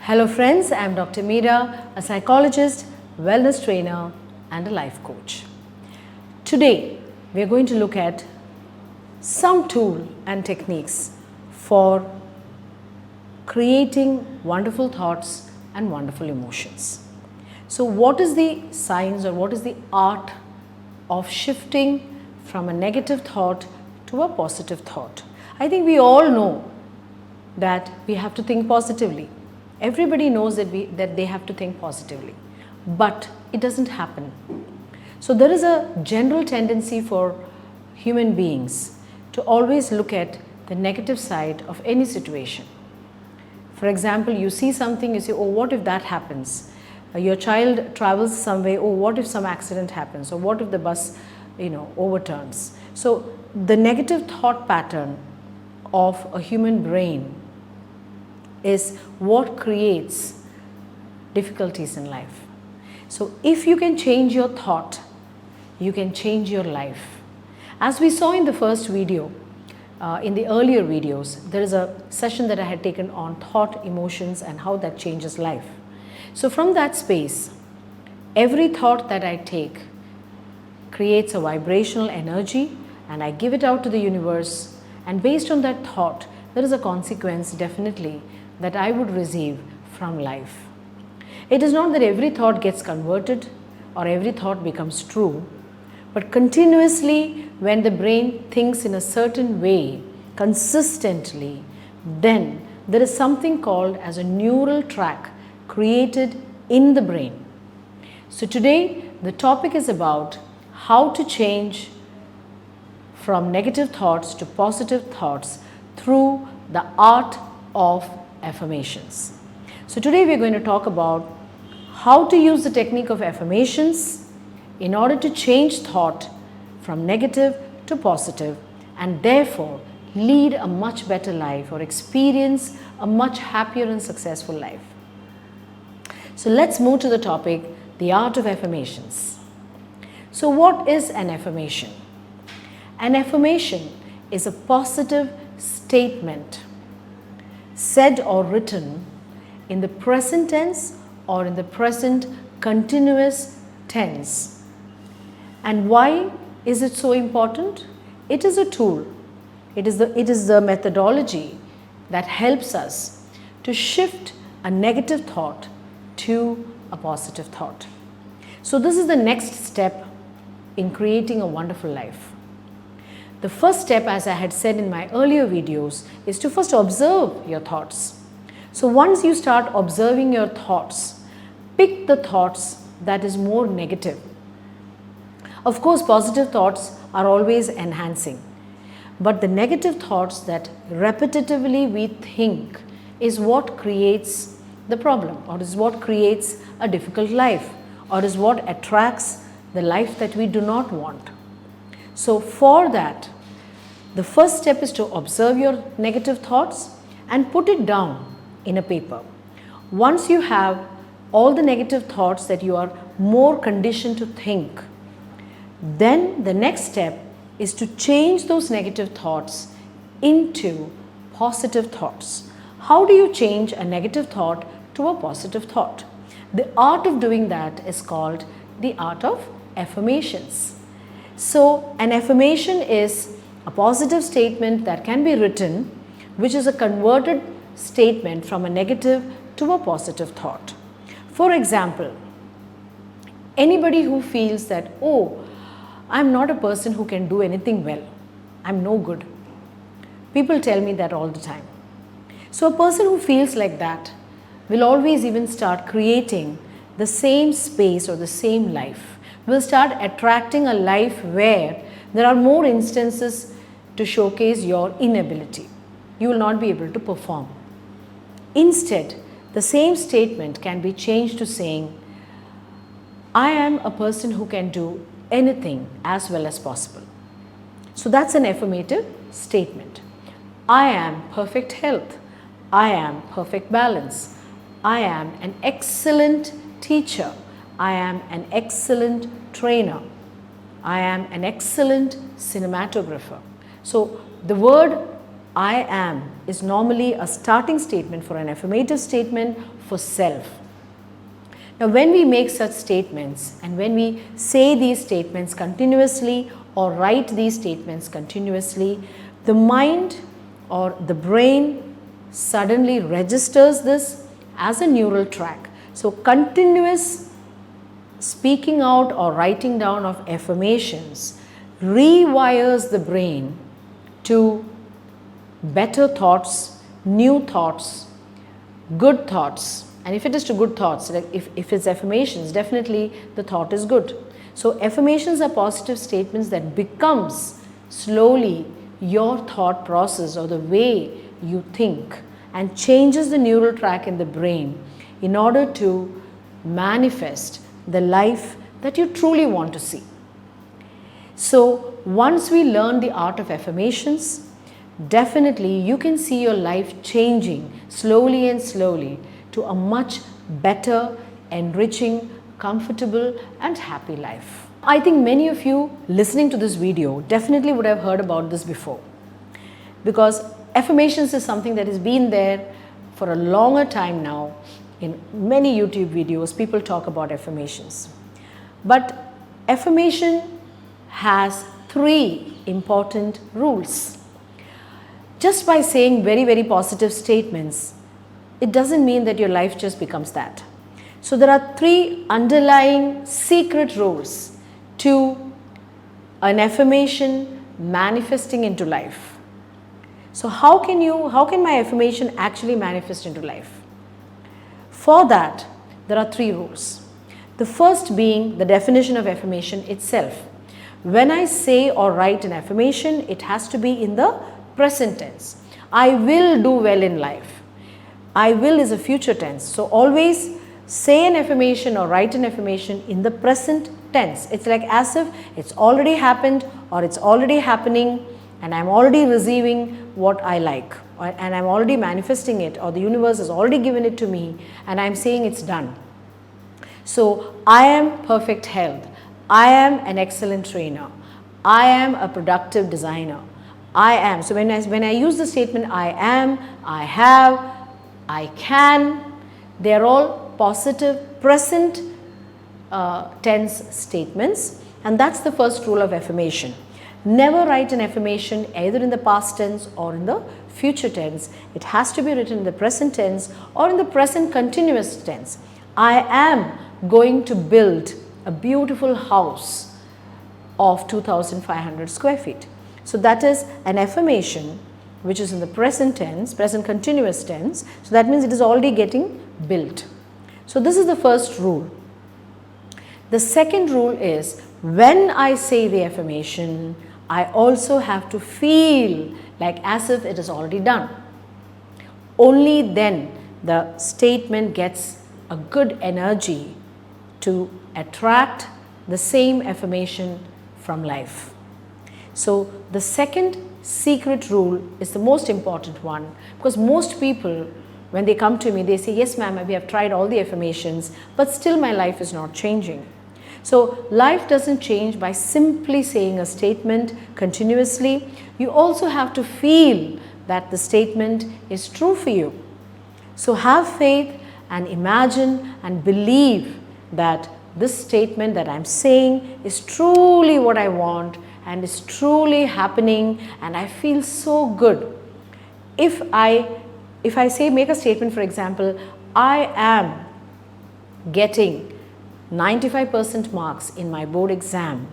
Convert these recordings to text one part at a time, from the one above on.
Hello friends, I am Dr. Meera, a psychologist, wellness trainer and a life coach. Today we are going to look at some tool and techniques for creating wonderful thoughts and wonderful emotions. So what is the science or what is the art of shifting from a negative thought to a positive thought? I think we all know that we have to think positively. Everybody knows that they have to think positively, but it doesn't happen. So there is a general tendency for human beings to always look at the negative side of any situation. For example, you see something, you say, oh, what if that happens? Your child travels some way, oh, what if some accident happens? Or what if the bus, overturns? So the negative thought pattern of a human brain is what creates difficulties in life. So if you can change your thought, you can change your life. As we saw in the first video, in the earlier videos, there is a session that I had taken on thought, emotions and how that changes life. So from that space, every thought that I take creates a vibrational energy and I give it out to the universe, and based on that thought, there is a consequence definitely that I would receive from life. It is not that every thought gets converted or every thought becomes true, but continuously when the brain thinks in a certain way, consistently, then there is something called as a neural track created in the brain. So today the topic is about how to change from negative thoughts to positive thoughts through the art of affirmations. So today we are going to talk about how to use the technique of affirmations in order to change thought from negative to positive and therefore lead a much better life or experience a much happier and successful life. So let's move to the topic, the art of affirmations. So what is an affirmation? An affirmation is a positive statement said or written in the present tense or in the present continuous tense. And why is it so important? It is a tool. It is the methodology that helps us to shift a negative thought to a positive thought. So this is the next step in creating a wonderful life. The first step, as I had said in my earlier videos, is to first observe your thoughts. So once you start observing your thoughts, pick the thoughts that is more negative. Of course, positive thoughts are always enhancing, but the negative thoughts that repetitively we think is what creates the problem, or is what creates a difficult life, or is what attracts the life that we do not want. So for that, the first step is to observe your negative thoughts and put it down in a paper. Once you have all the negative thoughts that you are more conditioned to think, then the next step is to change those negative thoughts into positive thoughts. How do you change a negative thought to a positive thought? The art of doing that is called the art of affirmations. So an affirmation is a positive statement that can be written, which is a converted statement from a negative to a positive thought. For example, anybody who feels that, oh, I'm not a person who can do anything well, I'm no good. People tell me that all the time. So a person who feels like that will always even start creating the same space or the same life. Will start attracting a life where there are more instances to showcase your inability. You will not be able to perform. Instead, the same statement can be changed to saying, I am a person who can do anything as well as possible. So that's an affirmative statement. I am perfect health. I am perfect balance. I am an excellent teacher. I am an excellent trainer. I am an excellent cinematographer. So the word I am is normally a starting statement for an affirmative statement for self. Now, when we make such statements and when we say these statements continuously or write these statements continuously, the mind or the brain suddenly registers this as a neural track. So, continuous speaking out or writing down of affirmations rewires the brain to better thoughts, new thoughts, good thoughts. And if it is to good thoughts, like if it's affirmations, definitely the thought is good. So affirmations are positive statements that becomes slowly your thought process or the way you think and changes the neural track in the brain in order to manifest the life that you truly want to see. So once we learn the art of affirmations, definitely you can see your life changing slowly and slowly to a much better, enriching, comfortable and happy life. I think many of you listening to this video definitely would have heard about this before, because affirmations is something that has been there for a longer time now. In many YouTube videos, people talk about affirmations. But affirmation has 3 important rules. Just by saying very, very positive statements, it doesn't mean that your life just becomes that. So there are 3 underlying secret rules to an affirmation manifesting into life. So how can my affirmation actually manifest into life? For that, there are 3 rules. The first being the definition of affirmation itself. When I say or write an affirmation, it has to be in the present tense. I will do well in life. I will is a future tense. So always say an affirmation or write an affirmation in the present tense. It's like as if it's already happened or it's already happening and I'm already receiving what I like, and I'm already manifesting it, or the universe has already given it to me and I'm saying it's done. So I am perfect health. I am an excellent trainer. I am a productive designer. I am. So when I use the statement I am, I have, I can, they are all positive present tense statements, and that's the first rule of affirmation. Never write an affirmation either in the past tense or in the future tense. It has to be written in the present tense or in the present continuous tense. I am going to build a beautiful house of 2,500 square feet. So that is an affirmation which is in the present tense, present continuous tense. So that means it is already getting built. So this is the first rule. The second rule is, when I say the affirmation, I also have to feel like as if it is already done. Only then the statement gets a good energy to attract the same affirmation from life. So the second secret rule is the most important one, because most people, when they come to me, they say, yes ma'am, we have tried all the affirmations, but still my life is not changing. So life doesn't change by simply saying a statement continuously. You also have to feel that the statement is true for you. So have faith and imagine and believe that this statement that I'm saying is truly what I want and is truly happening, and I feel so good. If I say, make a statement, for example, I am getting 95% marks in my board exam,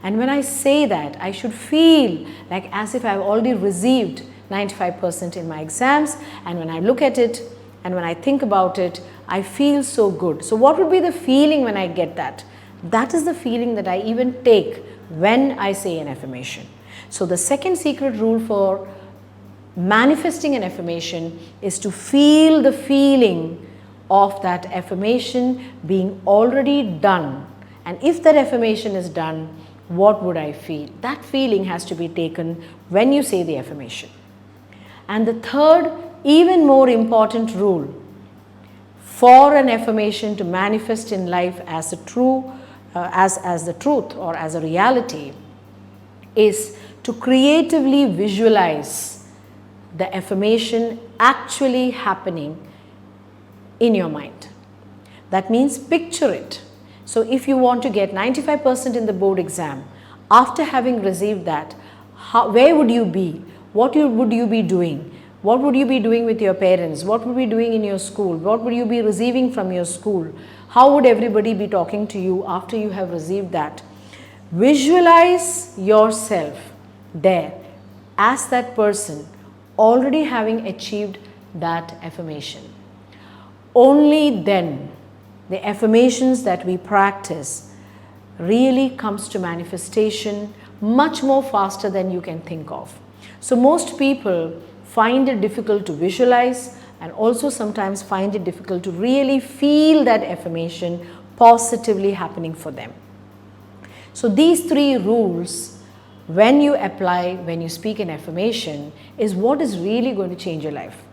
and when I say that, I should feel like as if I've already received 95% in my exams, and when I look at it and when I think about it, I feel so good. So what would be the feeling when I get that? That is the feeling that I even take when I say an affirmation. So the second secret rule for manifesting an affirmation is to feel the feeling of that affirmation being already done. And if that affirmation is done, what would I feel? That feeling has to be taken when you say the affirmation. And the third, even more important rule for an affirmation to manifest in life as a true, as the truth or as a reality, is to creatively visualize the affirmation actually happening in your mind. That means picture it. So if you want to get 95% in the board exam, after having received that, where would you be? What would you be doing? What would you be doing with your parents? What would you be doing in your school? What would you be receiving from your school? How would everybody be talking to you after you have received that? Visualize yourself there as that person already having achieved that affirmation. Only then the affirmations that we practice really comes to manifestation much more faster than you can think of. So most people find it difficult to visualize and also sometimes find it difficult to really feel that affirmation positively happening for them. So these 3 rules, when you apply, when you speak an affirmation, is what is really going to change your life.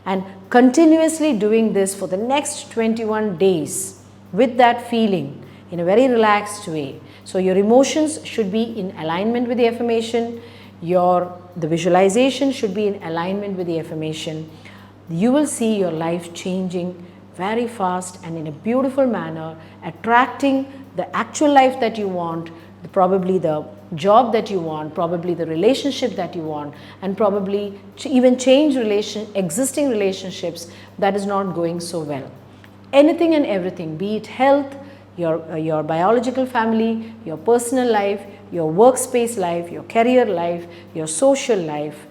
And continuously doing this for the next 21 days with that feeling in a very relaxed way. So your emotions should be in alignment with the affirmation. The visualization should be in alignment with the affirmation. You will see your life changing very fast and in a beautiful manner, attracting the actual life that you want, probably the job that you want, probably the relationship that you want, and probably even change existing relationships that is not going so well. Anything and everything, be it health, your biological family, your personal life, your workspace life, your career life, your social life,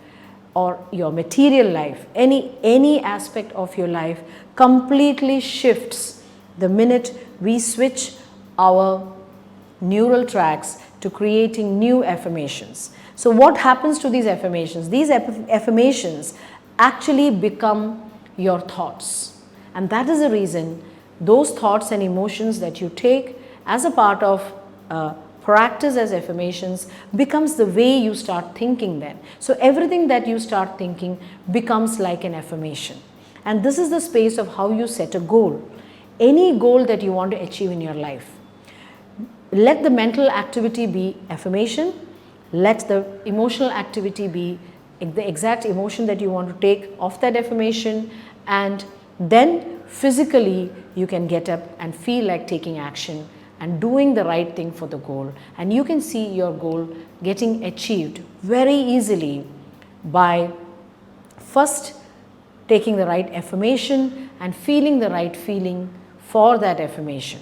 or your material life, any aspect of your life completely shifts the minute we switch our neural tracks to creating new affirmations. So what happens to these affirmations? These affirmations actually become your thoughts, and that is the reason those thoughts and emotions that you take as a part of practice as affirmations becomes the way you start thinking then. So everything that you start thinking becomes like an affirmation. And this is the space of how you set a goal. Any goal that you want to achieve in your life. Let the mental activity be affirmation. Let the emotional activity be the exact emotion that you want to take of that affirmation, and then physically you can get up and feel like taking action and doing the right thing for the goal, and you can see your goal getting achieved very easily by first taking the right affirmation and feeling the right feeling for that affirmation.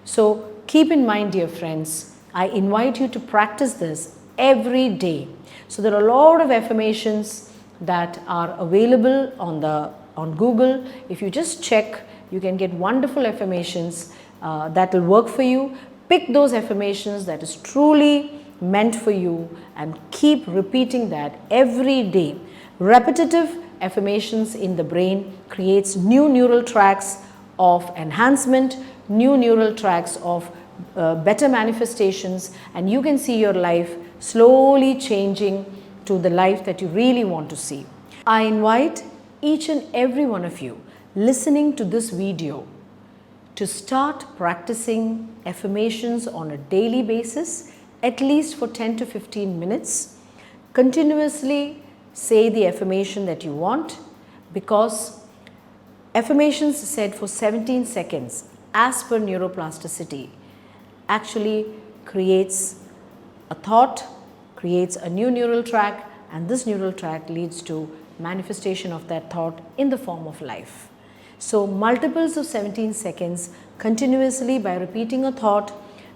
So keep in mind, dear friends, I invite you to practice this every day. So there are a lot of affirmations that are available on Google. If you just check, you can get wonderful affirmations that will work for you. Pick those affirmations that is truly meant for you and keep repeating that every day. Repetitive affirmations in the brain creates new neural tracks of enhancement, new neural tracks of better manifestations, and you can see your life slowly changing to the life that you really want to see. I invite each and every one of you listening to this video to start practicing affirmations on a daily basis, at least for 10 to 15 minutes. Continuously say the affirmation that you want, because affirmations said for 17 seconds as per neuroplasticity actually creates a thought, creates a new neural track, and this neural track leads to manifestation of that thought in the form of life. So multiples of 17 seconds continuously by repeating a thought,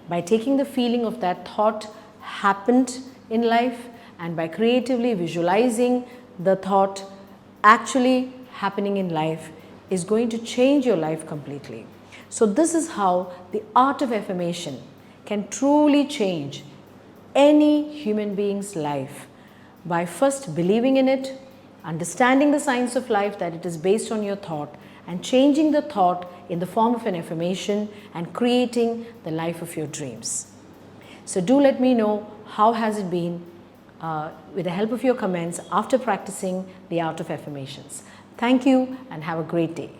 by taking the feeling of that thought happened in life, and by creatively visualizing the thought actually happening in life is going to change your life completely. So this is how the art of affirmation can truly change any human being's life, by first believing in it, understanding the science of life, that it is based on your thought, and changing the thought in the form of an affirmation and creating the life of your dreams. So do let me know how has it been with the help of your comments after practicing the art of affirmations. Thank you and have a great day.